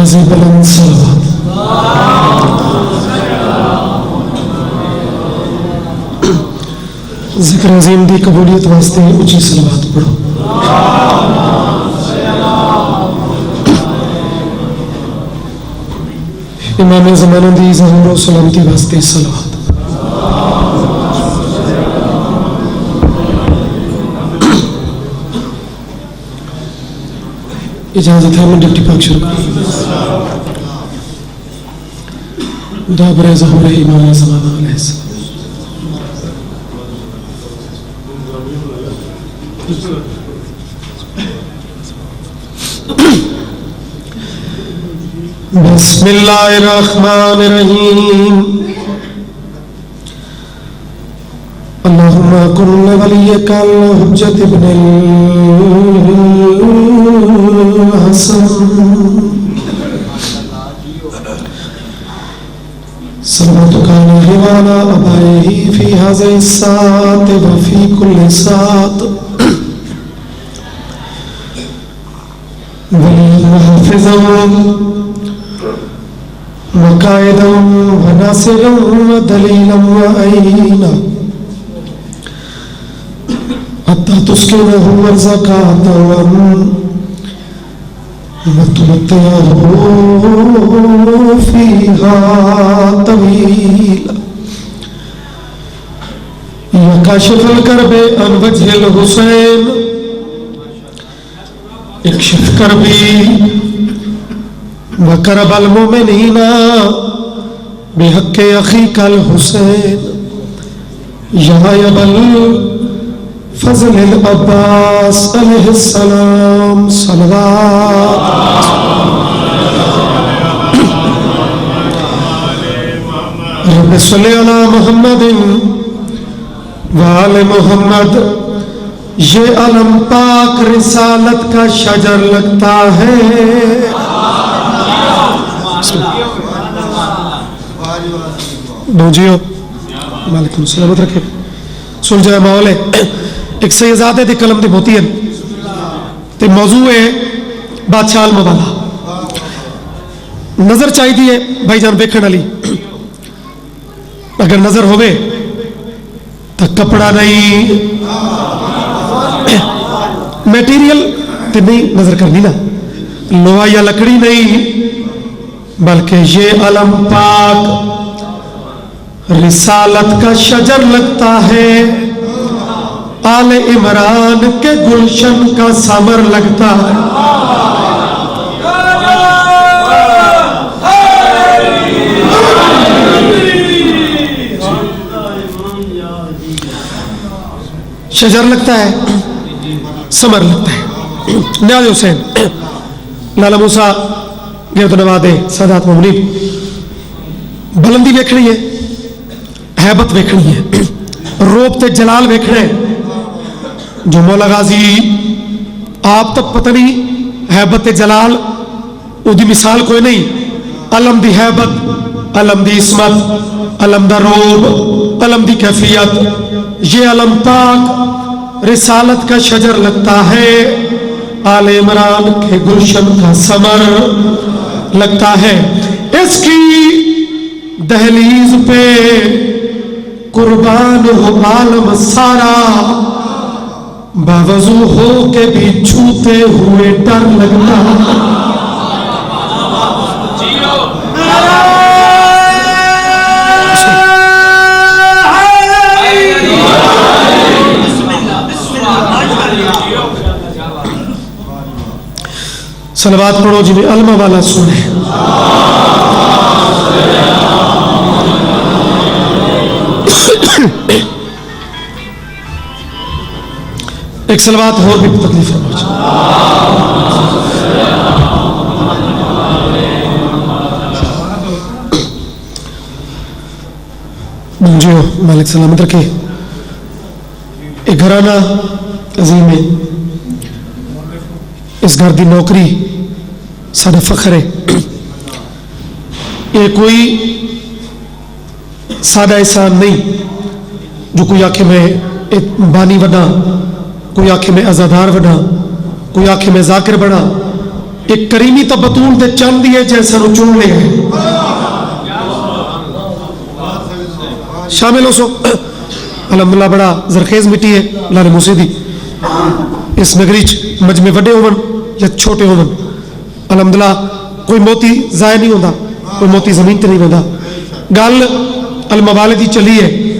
آواز بلند صلوات. ذکر عظیم دی قبولیت واسطے اچھی صلوات پڑھو. امام زمانہ دی ظہور و سلامتی واسطے صلوات. اجازت ہے میں ڈپٹی پاک شروع کروں. دابر ظہور امام زمانہ علیہ السلام. بسم اللہ الرحمن الرحیم. اللہم کن ولیک الحجۃ ابن الحسن صلواتک علیہ وعلی آبائہ فی ھذہ الساعۃ وفی کل ساعۃ وحافظا وقائدا وناصرا ودلیلا وعینا حتی تسکنہ ارضک عطوا وتمتعہ فیہا طویلا یا کاشف الکرب عن وجہ الحسین اکشف کربی وکرب المؤمنین بحق اخیک الحسین یا ابا الفضل العباس علیہ السلام صلوات. رب صلی علی محمد وآل محمد. یہ علم پاک رسالت کا شجر لگتا ہے. بوجھیو مالکم السلامت رکھے سن جائے مولے. ایک سیزادے دی کلم دی موتی ہے تے موضوع ہے بادشاہ الموالا. نظر چاہی دیئے بھائی جان بیکھن علی. اگر نظر ہوئے تو کپڑا نہیں میٹیریل تے نہیں نظر کرنی نا, لوہا یا لکڑی نہیں, بلکہ یہ علم پاک رسالت کا شجر لگتا ہے. آل عمران کے گلشن کا ثمر لگتا ہے. شجر لگتا ہے, ثمر لگتا ہے. نیاز حسین لالا موسیٰ گرد نوادے سادات مومنین. بلندی ویکھنی ہے, حیبت ویکھنی ہے, روب تے جلال ویکھنے. جو مولا غازی آپ تک پتہ نہیں حیبت جلال او دی مثال کوئی نہیں. علم دی حیبت, علم دی عصمت, علم دا روب, علم دی کیفیت. یہ علم پاک رسالت کا شجر لگتا ہے, آل عمران کے گلشن کا ثمر لگتا ہے. اس کی دہلیز پہ قربان ہو عالم سارا, باوضو ہو کے بھی چھوتے ہوئے ڈر لگتا ہے. صلوات پڑھو جنہیں علم والا سنے. ایک صلوات اور بھی تکلیف ہے. جو مالک سلامت رکھے. ایک گھرانہ عظیم ہے, اس گھر دی نوکری سارا فخر ہے. یہ کوئی سادہ احسان نہیں جو کوئی آنکھیں میں بانی بنا, کوئی آنکھیں میں عزادار بنا, کوئی آنکھیں میں ذاکر بنا, ایک کریمی تو بطول دے چند دیے جیسا نو چون لے ہیں شامل ہو سو الحمدللہ بڑا زرخیز مٹی ہے لال موسیٰ دی اس نگریچ مجمع وڈے ہومن یا چھوٹے ہومن الحمدللہ کوئی موتی ضائع نہیں ہوتا کوئی موتی زمین تے نہیں ہوتا گل الموالدی چلی ہے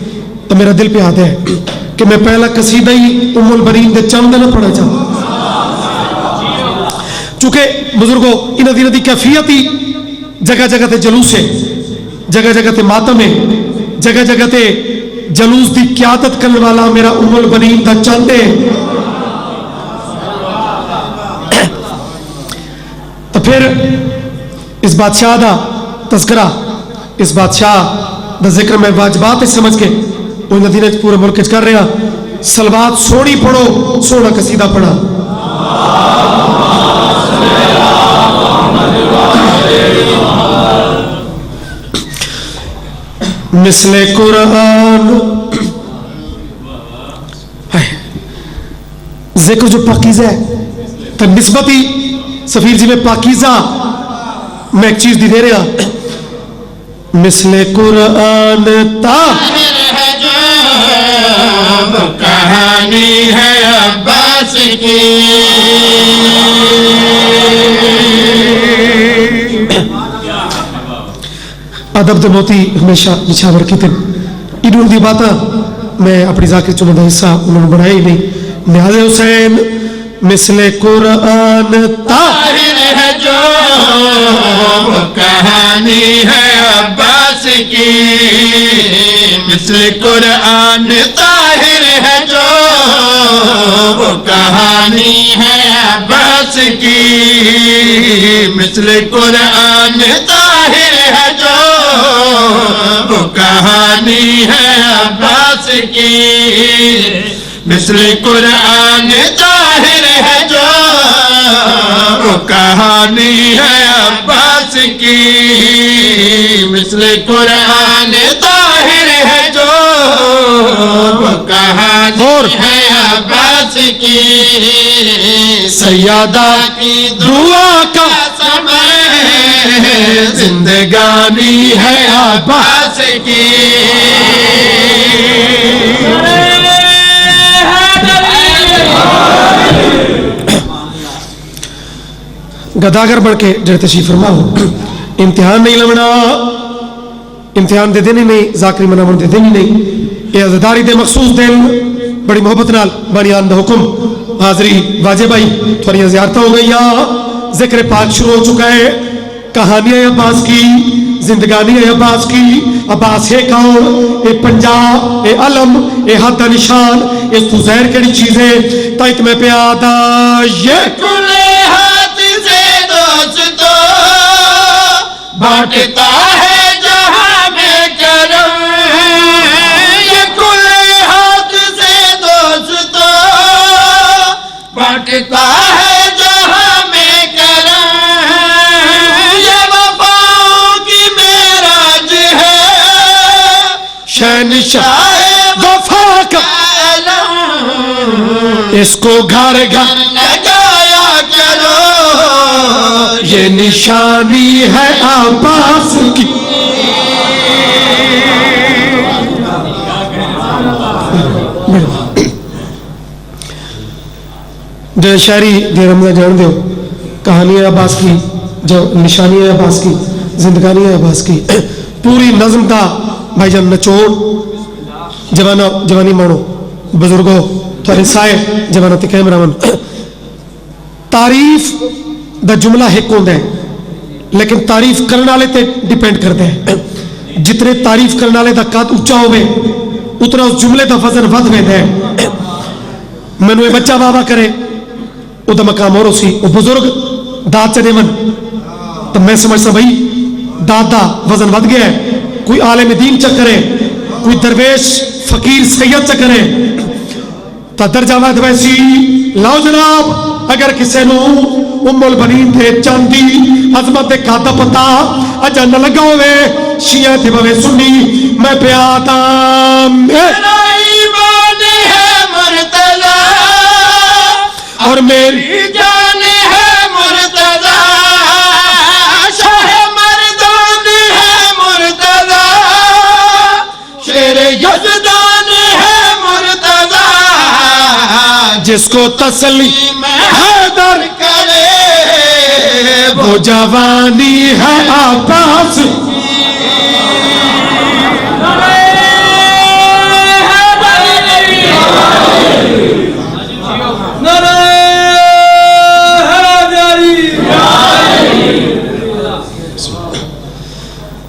تو میرا دل پہ آتا ہے کہ میں پہلا قصیدہ ہی ام البنین دے چند نہ پڑھا چاہوں چونکہ بزرگوں ان دینہ دی کیفیت ہی جگہ جگہ تے جلوس ہے جگہ جگہ تے ماتم ہے جگہ جگہ تے جلوس دی قیادت کرنے والا میرا ام البنین دا چند ہے تو پھر اس بادشاہ دا تذکرہ اس بادشاہ دا ذکر میں واجبات سمجھ کے وہ ندینہ پورے ملک کر رہا سلوات سوڑی پڑھو سوڑا قصیدہ پڑھا مثل قرآن ذکر جو پاکیزہ ہے تو نسبتی سفیر جی میں پاکیزہ میں ایک چیز دے رہا مثل قرآن طاہر ہے جو کہانی ہے عباس کی ادب دے موتی ہمیشہ نشاور کی تن انہوں دی باتاں میں اپنی ذاکر چنوں دا حصہ انہوں نے بنائی نہیں نیاز حسین مثل قرآن طاہر ہے جو کہانی ہے عباس کی مثل قرآن طاہر ہے جو کہانی ہے عباس کی مثل قرآن طاہر ہے جو کہانی ہے عباس کی مثل قرآن طاہر ہے جو کہانی ہے عباس کی مثل قرآن طاہر ہے جو کہانی ہے عباس کی سیادہ کی دعا کا سمے زندگانی ہے عباس کی گداگر بڑھ کے جڑے تشریف فرما ہو امتحان نہیں لمنا امتحان دے دینی نہیں ذاکری منامن دے دینی نہیں یہ عزداری دے مخصوص دن بڑی محبت نال بانیان دا حکم حاضری واجب آئی تھوڑی زیارتہ ہو گئی ذکر پاک شروع ہو چکا ہے کہانی ہے عباس کی زندگانی ہے عباس کی عباس ہے کون اے پنجاب اے علم اے حد نشان اس تو زہر کڑی چیزیں تائت میں پیادا یہ کلے ہاتھ سے دوستو بانٹتا ہے جہاں میں کرم یہ کلے ہاتھ سے دوستو بانٹتا ہے شہنشاہ وفا کا اس کو گھر گھر لگایا کرو یہ نشانی ہے عباس کی جو شاعری دے رمضان جان دیو کہانی ہے عباس کی جو نشانی ہے عباس کی زندگانی ہے عباس کی پوری نظم دا بھائی جان نچوڑ جوانی مانو بزرگوں تھوڑے سائے جوانا تے کیمرہ من تعریف دا جملہ ایک ہوندہ ہے لیکن تعریف کرنا والے تے ڈیپینڈ کرتے ہیں جتنے تعریف کرنا والے دا قد اونچا ہوئے اتنا اس جملے دا وزن ود میں ہے میں نے بچہ بابا کرے او دا مقام اور اسی او بزرگ داد چنے من تو میں سمجھتا بھائی داد دا وزن ود گیا ہے کوئی عالم دین چکرے کوئی درویش فقیر سید چکرے تا درجہ وید ویسی لاؤ جناب اگر کسے نو ام البنین دے چاندی عظمت دے کھاتا پتا اجا نہ لگا ہوئے شیعہ تھے بھوے سنی میں پیاتا میرا ایمان ہے مرتضی اور میری جان ہے مرتضی جس کو تسلیم حیدر کرے وہ جوانی ہے عباس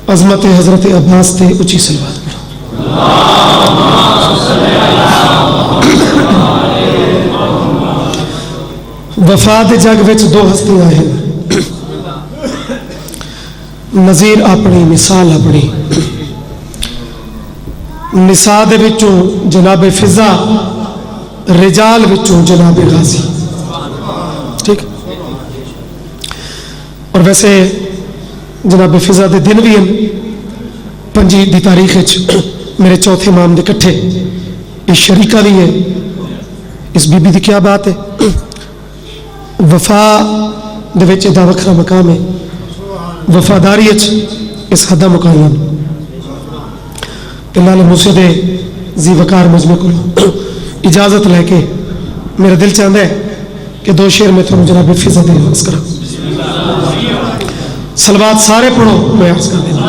عظمت حضرت عباس تے اچھی صلوات کرو وفات جگ وچ دو ہستیاں ہیں نظیر اپنی مثال اپنی نساء دے وچوں جناب فضا رجال وچوں جناب غازی ٹھیک اور ویسے جناب فضا دے دن بھی ہیں 5 دی تاریخ میرے چوتھے امام دے کٹھے اس شریکہ بھی ہے اس بی بی دی کیا بات ہے وفا دے وچ دا وکھرا مقام ہے وفاداری اس حدہ مقام لال موسیٰ دے زی وقار مجمع کو اجازت لے کے میرا دل چاہتا ہے کہ 2 شعر میں تھوڑا جناب فضا دے عرض کرا صلوات سارے پڑھو میں عرض کر دینا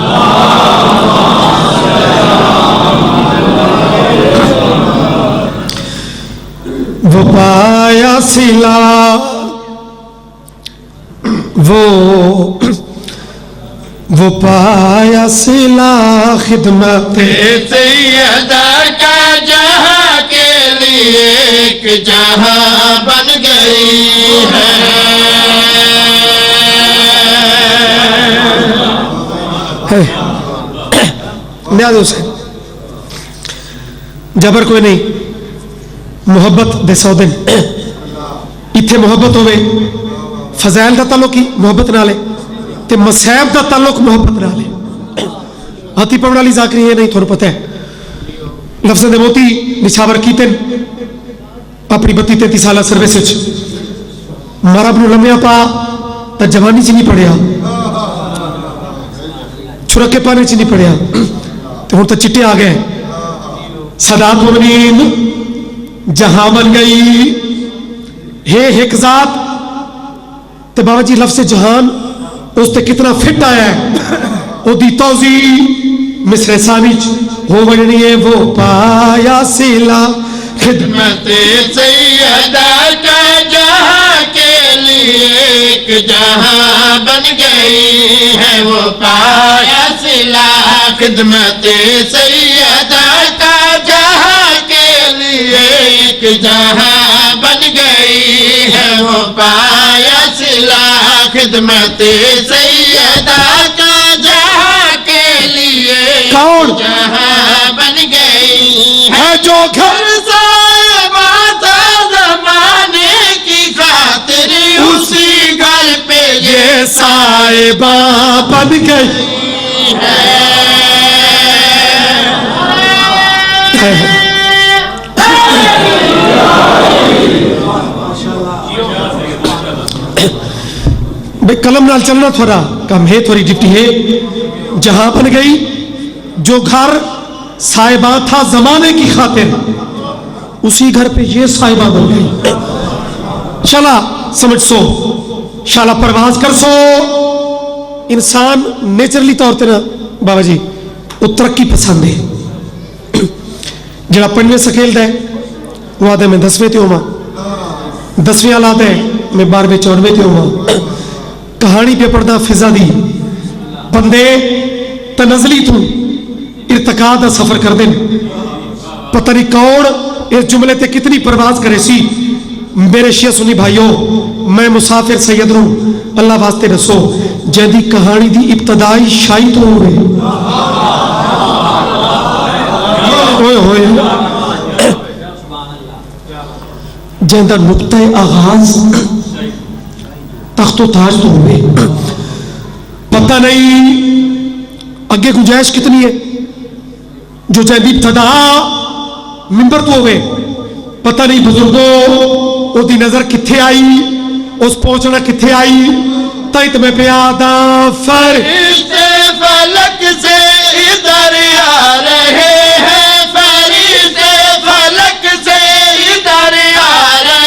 وہ پایا سلا وہ پایا سلا خدمت سیدہ کا جہاں کے لیے ایک جہاں بن گئی ہے نیاز حسین جبر کوئی نہیں محبت دے سودن اتھے محبت ہوئے فضائل دا تعلق ہی محبت نہ لے تے مسائب دا تعلق محبت نہ لے ہاتھی پڑھنا لی ذاکری ہے نہیں تھوڑا پتہ ہے لفظ دے موتی نشاور کیتن اپنی 32-33 سالہ سروس مارا بنو لمحہ پا تا جوانی چی نہیں پڑھیا چھرکے پانے چی نہیں پڑھیا تو ہون تا چٹے آ گئے سادات مومنین جہاں بن گئی ہے ایک ذات تے بابا جی لفظ جہان اس تے کتنا فٹ آیا ہے او دی توضیح مصر ثانی ہو بڑھنی ہے وہ پایا سلا خدمت سیدہ کا جہاں کے لیے ایک جہاں بن گئی ہے وہ پایا سلا خدمت سیدہ کا جہاں کے لیے ایک جہاں بن گئی ہے وہ پایا سلا خدمت سیدہ کا جہاں کے لیے کون جہاں بن گئی ہے جو گھر یہ صاحبہ بن گئی بھئی قلم نال چلنا تھوڑا کم ہے تھوڑی ڈپٹی ہے جہاں بن گئی جو گھر صاحبہ تھا زمانے کی خاطر اسی گھر پہ یہ صاحبہ بن گئی چلا سمجھ سو شالا پرواز کر سو انسان نیچرلی طور تے نا بابا جی وہ ترقی پسند ہے جڑا پڑھنے سکیل دے وہ آدھے میں 10ویں تے ہوما 10ویں آلات ہے میں 12ویں 14ویں تے ہوما کہانی پہ پڑھنا فضا دی بندے تنزلی تو ارتقاء دا سفر کر دیں پتہ نہیں کون اس جملے تے کتنی پرواز کرے سی میرے شیعہ سنی بھائیوں میں مسافر سید ہوں اللہ واسطے رسو جیدی کہانی دی ابتدائی شائی تو ہوئے ہوئے جیندہ نقطہ آغاز تخت و تاج تو ہوئے پتہ نہیں اگے گنجائش کتنی ہے جو جیدی ابتدا ممبر تو ہوئے پتہ نہیں بزرگوں او دی نظر کتھے آئی اس پہنچنا کتھے آئی تائت میں پیادہ فرشتے فلک سے ادھر آ رہے ہیں فرشتے فلک سے ادھر آ رہے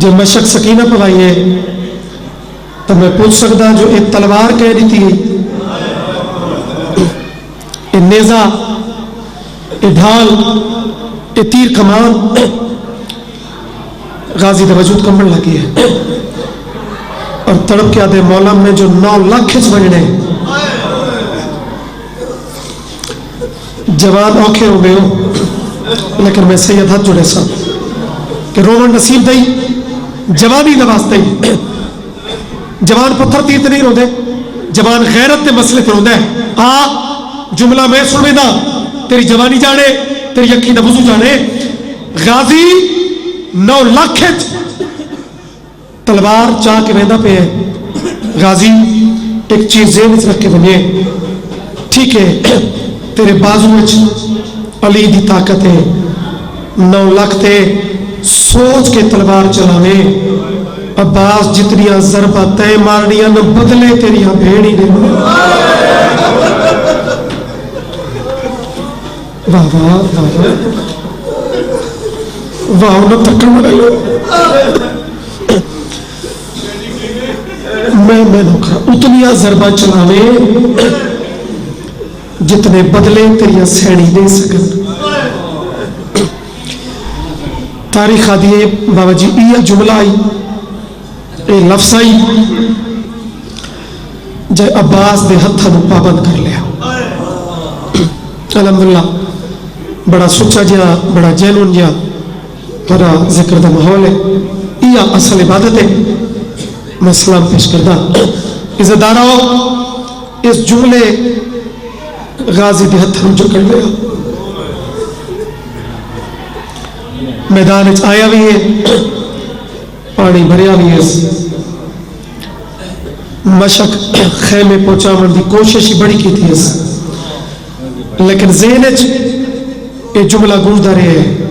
جو مشق سکینہ پوائی ہے تو میں پوچھ سکتا جو ایک تلوار کہہ دی تھی یہ نیزہ یہ ڈھال یہ تیر کمان غازی دے وجود کمبن لگی ہے اور تڑپ کے آدھے مولا میں جو 9 لاکھ کھچ بجنے جوان اوکھے ہو گئے ہو لیکن میں سید ہاتھ جڑے سا کہ رومن نصیب دئی جوانی نواز دئی جوان پتھر تیت نہیں رو دے جوان غیرت دے مسئلے تے رو دے جملہ میں سنے دا تیری جوانی جانے تیری یقین وضو جانے غازی 9 لاکھ تلوار چاہ کے ویندہ پہ ہے غازی ایک چیز ذہن سے رکھ کے بنیے ٹھیک ہے تیرے بازو میں علی دی طاقت ہے 9 لاکھ تے سوچ کے تلوار چلاوے عباس جتنیاں ضربہ تے مارنیاں نہ بدلے تیریاں بھیڑی نے واہ واہ واہ واہ انہوں تکڑ مڑا لو میں نوکرا اتنیاں ضربہ چلاوے جتنے بدلے تیریاں سینی دے سکن تاریخ آدھیے بابا جی یہ جملہ آئی یہ لفظ آئی جائے عباس دے ہتھا نو پابند کر لیا الحمدللہ بڑا سچا جہاں بڑا جینون جہاں بڑا ذکر دا ماحول ہے یہ اصل عبادت ہے میں سلام پیش کردہ عزت دارہ ہو اس جملے غازی دے ہتھا نو جو کر لیا میدان آیا بھی ہے پانی بھریا بھی ہے مشق خیمے پہنچا من دی کوشش ہی بڑی کی تھی لیکن ذہن یہ جملہ گونجتا رہے ہے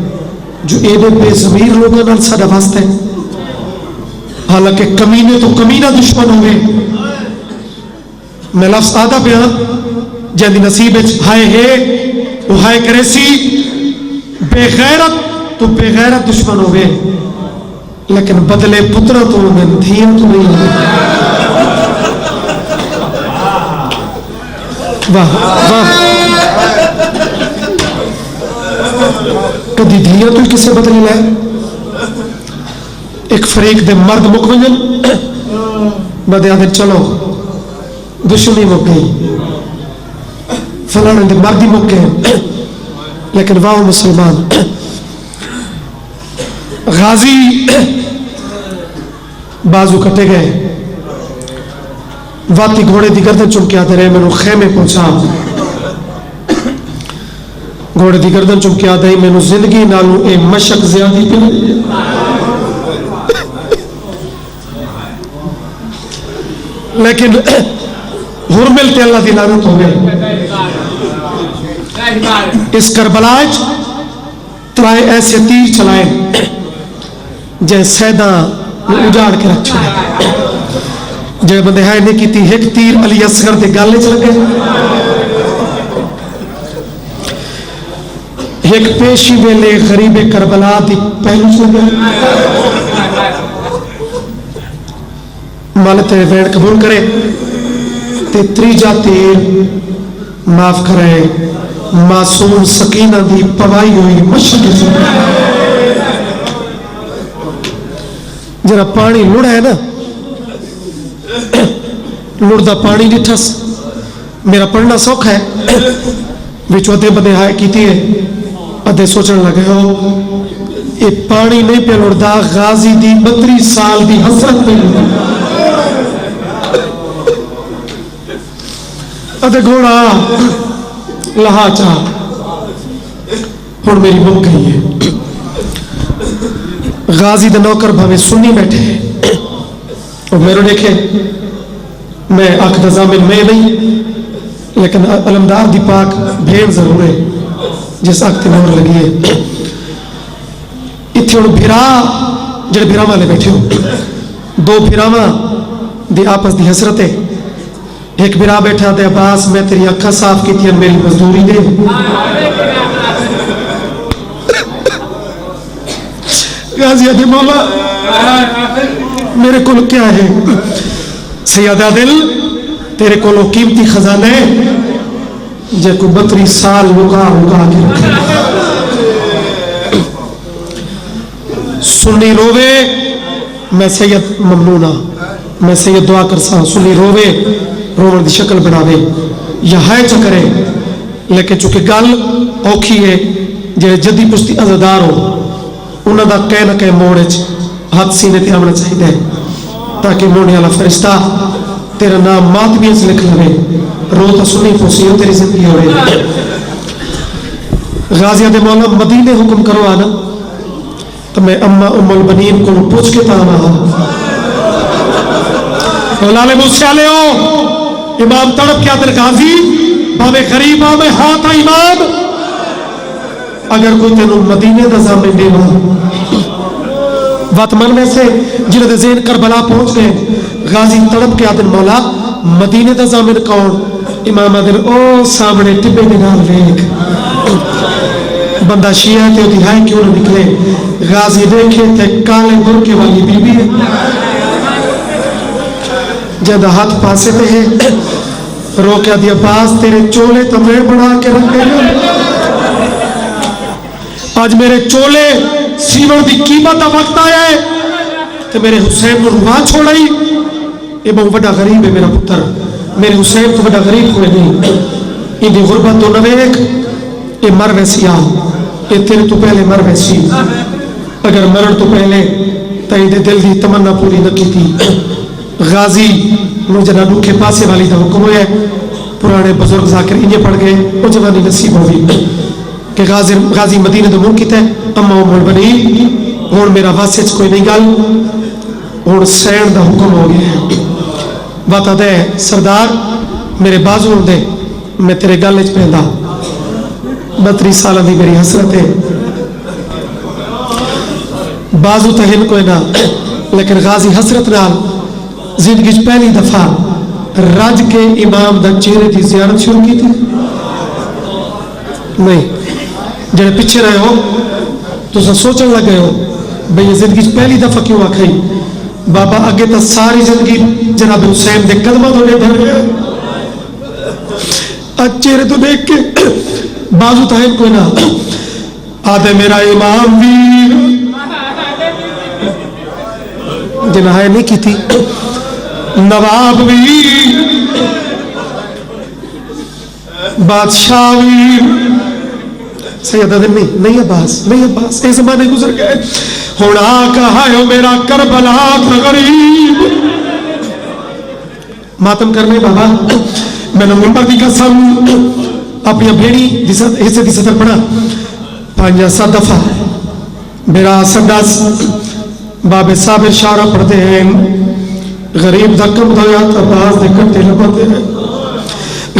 جو ایڈے بے ضمیر لوگوں نال ساڈا واسطہ ہے حالانکہ کمینے تو کمینہ دشمن ہوئے میں لفظ آدھا بیان جہاں نصیب ہائے ہے وہ ہائے کرے سی بے غیرت تو بے غیرت دشمن ہوئے لیکن بدلے پترہ تو میں دھیاں تو نہیں ہوئے واہ واہ کدی دھیاں تو کسے بدلی لائے ایک فریق دے مرد مکمل بدے آدھے چلو دشمنی مک گئی فلانے دے مردی مک گئے لیکن واہ مسلمان غازی بازو کٹے گئے واتی گھوڑے دی گردن چمکے آتے رہے میں نو خیمے پہنچا گھوڑے دی گردن چمکے آتے میں نو زندگی نالو اے مشق زیادی پہ لیکن حرمل تے اللہ دی لعنت ہو گئے اس کربلاج ترائے ایسے تیر چلائے جے سیدہ اجاڑ کے رکھ چھوڑے جے بندے ہائے نے کی تھی ایک تیر علی اصغر دے گالے چل گئے ایک پیشی ویلے غریب کربلا دی پہلو چل گئے مالتے ویڑ قبول کرے تے تریجا تیر معاف کرے معصوم سکینہ دی پوائی ہوئی مشق سے جرا پانی لڑا ہے نا لڑدا پانی ڈٹھس میرا پڑھنا سوکھا ہے وچ ادھے بندے ہائے کیتی ہے ادھے سوچن لگے ہو یہ پانی نہیں پہ لڑدا غازی دی 32 سال دی حسرت پہ لڑدا ادھے گھوڑا لہا چاہ ہون میری بک گئی ہے غازی دے نوکر بھاوے سنی بیٹھے اور میرے دیکھے میں آنکھ دا ضامن میں نہیں لیکن علمدار دی پاک بھیڑ ضرور ہے جس آنکھ تے نور لگی ہے اتھے انہوں بھیرا جڑے بھیرا والے بیٹھے ہو 2 بھیراواں دی آپس دی حسرت ہے ایک بھیرا بیٹھا دے عباس میں تیری اکھا صاف کی تھی میری مزدوری دے غازی دے مولا میرے کو کیا ہے سیدہ دل تیرے کو قیمتی خزانے جے کو 32 سال لکا کے رکھے سنی روے میں سید ممنونہ میں سید دعا کرسا سنی روے رومن دی شکل بناوے یا ہے چکرے لیکن چونکہ گل اوکھی ہے جے جدی پشتی عزدار ہو انہاں دا کہہ نہ کہہ موڑ ہاتھ سینے تے آمنا چاہیے تاکہ موڑنے والا فرشتہ تیرا نام ماتمیہ سے لکھ لے رو تا سنی پوسی ہو تیری زندگی ہو رہی غازیہ دے مولا مدینے حکم کرو آنا تو میں اما البنین کو پوچھ کے پانا اولاد مجھ سے آلے ہو امام تڑپ کیا در غازی بابے غریب آمے ہاتھ امام اگر کوئی تینوں مدینے دا زامن دے وقت من میں سے جنہوں دے ذہن کربلا پہنچ گئے غازی تڑپ کے آدن مولا مدینے دا زامن کون امام آدن او سامنے ٹبے دنال لیک بندہ شیعہ تے دہائی کیوں نہ نکلے غازی دیکھے تے کالے برکے والی بی بی ہے جدہ ہاتھ پاسے تے ہیں رو کے دیا باز تیرے چولے تو میں بڑھا کے رکھ گئے آج میرے چولے سیور دی قیمت وقت آیا ہے تو میرے حسین کو روا چھوڑائی یہ بہت بڑا غریب ہے میرا پتر میرے حسین تو بڑا غریب ہوئے نہیں ان دی غربت تو نویک یہ مر ویسی آ یہ تیرے تو پہلے مر ویسی اگر مرن تو پہلے تائید دل دی تمنا پوری نہ کی تھی غازی مجھے نڈو کے پاسے والی دا حکم ہوئے پرانے بزرگ ذاکر انہیں پڑھ گئے وہ جوانی نصیب ہوئی کہ غازی مدینہ دو ملکت ہے اما امول بنی اور میرا واسچ کوئی نہیں گل اور سین دا حکم ہو گیا ہے بات دے سردار میرے بازو دے میں تیرے گل اچ پہندا 32 سالہ دی میری حسرت ہے بازو تہن کوئی نہ لیکن غازی حسرت نال زندگی پہلی دفعہ راج کے امام دا چہرے دی زیارت شروع کی تھی نہیں جنہیں پیچھے رہے ہو تو سوچن لگ گئے ہو بھئی یہ زندگی پہلی دفعہ کیوں آکھائی بابا آگے تا ساری زندگی جناب حسین دے قدمہ تو لے دھر گئے آج چہرے تو دیکھ کے بازو تاہم کوئی نہ آدھے میرا امام ویر جنہیں نہیں کی تھی نواب ویر بادشاہ ویر سیدہ دن نہیں عباس اے زمانے گزر گئے ہونا کہا ہے میرا کربلا تھا غریب ماتم کرنے بابا میں نے ممبر دی قسم اپنی بھیڑی حصے دی صدر پڑھا 5 دفعہ میرا سندس باب صابر شارہ پڑھتے ہیں غریب دکم دایات عباس دے کٹے لبتے ہیں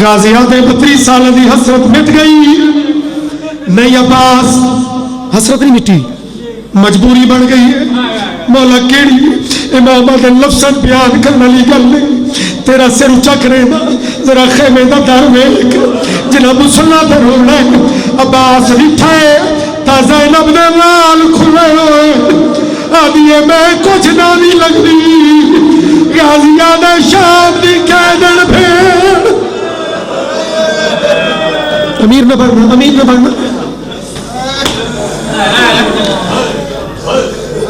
غازیات 32 سال دی حسرت مٹ گئی نہیں عباس حسرت نہیں مٹی مجبوری بن گئی ہے مولا کیڑی امام دے لفظ بیان کرنے لی گل نہیں تیرا سر اچھا کرے نا ذرا خیمے دا در ویک جنہ مسلح در ہونا ہے عباس رٹھائے تا زینب دے لال کھلے ہوئے آدھیے میں کچھ نہ نہیں لگ دی غازیان شام دی کہدن پھر امیر نہ بڑھنا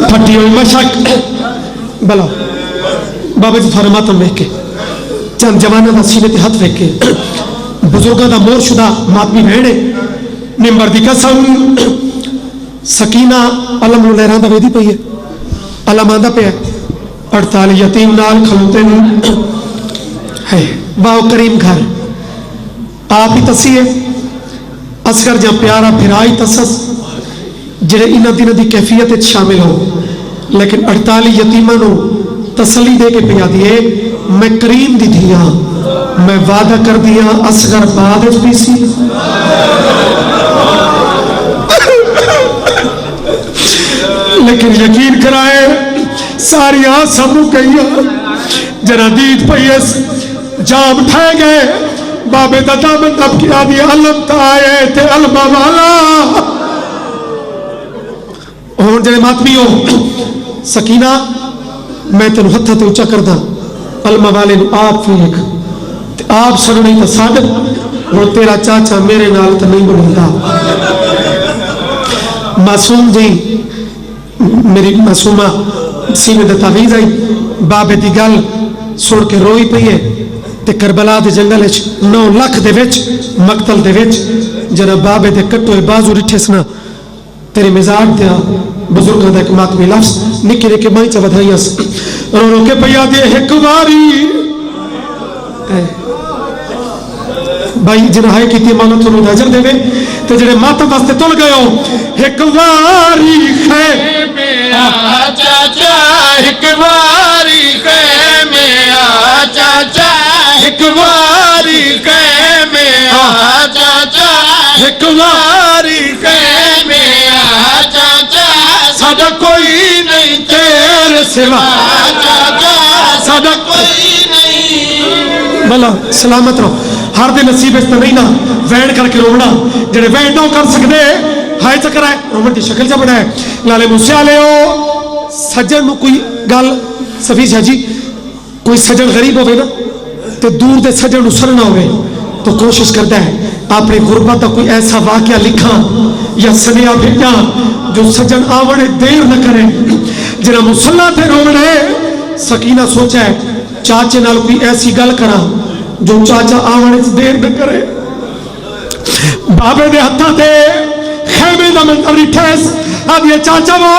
پھٹی ہوئی مشک بلا بابا جی تھوڑا ماتم ویک کے چند جوانہ دا سینے تے ہاتھ ویک کے بزرگاں دا مور شدہ ماتمی بھیڑے نمبر دی قسم سکینہ علم نو لہران دا ویدی پئی ہے علم آندہ پہ ہے 48 یتیم نال کھلوتے ہے باو کریم گھر آپ ہی تسی ہے اصغر جہاں پیارا پھرائی تسس جنہیں انہ دن دی کیفیت شامل ہو لیکن 48 یتیمہ نو تسلی دے کے پیا دیئے میں کریم دی دیا میں وعدہ کر دیا اصغر بعد بھی سی لیکن یقین کرائے ساری آسامو کہیا جنادید پیس جام ٹھائے گئے بابے دادا میں تب کیا دیا علم تا آئے تھے علمہ والا ہوں جڑے ماتمی ہو سکینہ میں تینوں ہتھاں تے اچا کردا علما والے نو آپ ویکھ تے آپ سننی تے صادق ہن تیرا چاچا میرے نال تے نہیں بولدا معصوم جی میری معصومہ سینے دے تعویذ آئی بابے دی گل سن کے روئی پئی ہے تے کربلا دے جنگل وچ 9 لاکھ دے وچ مقتل دے وچ جنا بابے دے کٹوئے بازو رٹھے سنا تیرے مزاج دیا بزرگاں دا ایک ماتمی لفظ نکے نکے مائی چ ودھائیاں رو رو کے پیا دے ایک واری بھائی جنہاں ہے کیتی مانا تھانوں اجر دے تے جڑے ماتم واسطے تل گئے ہو ایک واری خیمے آ چاچا ایک واری خیمے آ چاچا ایک واری خیمے آ چاچا ایک واری خیمے آ چاچا ساڈا کوئی نہیں تیرے سوا چاچا ساڈا کوئی نہیں بلا سلامت رہو ہر دے نصیب اس نہیں نا وین کر کے رونا جڑے وین نہ کر سکتے ہائے چکر ہے رومن دی شکل جا بنا ہے لالے موسیٰ لے ہو سجن نو کوئی گل صفی شاہ جی کوئی سجن غریب ہوئے نا تے دور دے سجن نو سرنا ہوئے تو کوشش کرتا ہے اپنی غربت کا کوئی ایسا واقعہ لکھا یا سنیا بھیجا جو سجن آوڑے دیر نہ کرے جنہ مسلح تے رونے سکینہ سوچا ہے چاچے نال کوئی ایسی گل کرا جو چاچا آوڑے سے دیر نہ کرے بابے دے ہتھاں تے خیمے دا منظر ٹھیس اب یہ چاچا وہ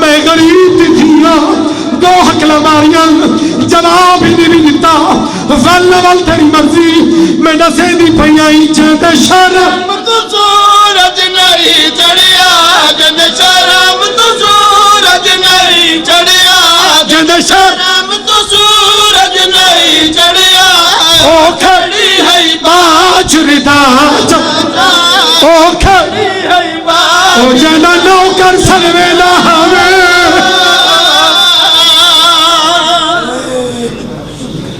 میں غریب دی تھیا دو حکلہ ماریاں جواب ہی نہیں دیتا ول تیری مرضی میں نسے دی پیائی چند شرم تو سورج نہیں چڑھیا جن شرم تو سورج نہیں چڑھیا جند شرم شرم تو سورج نہیں چڑھیا او کھڑ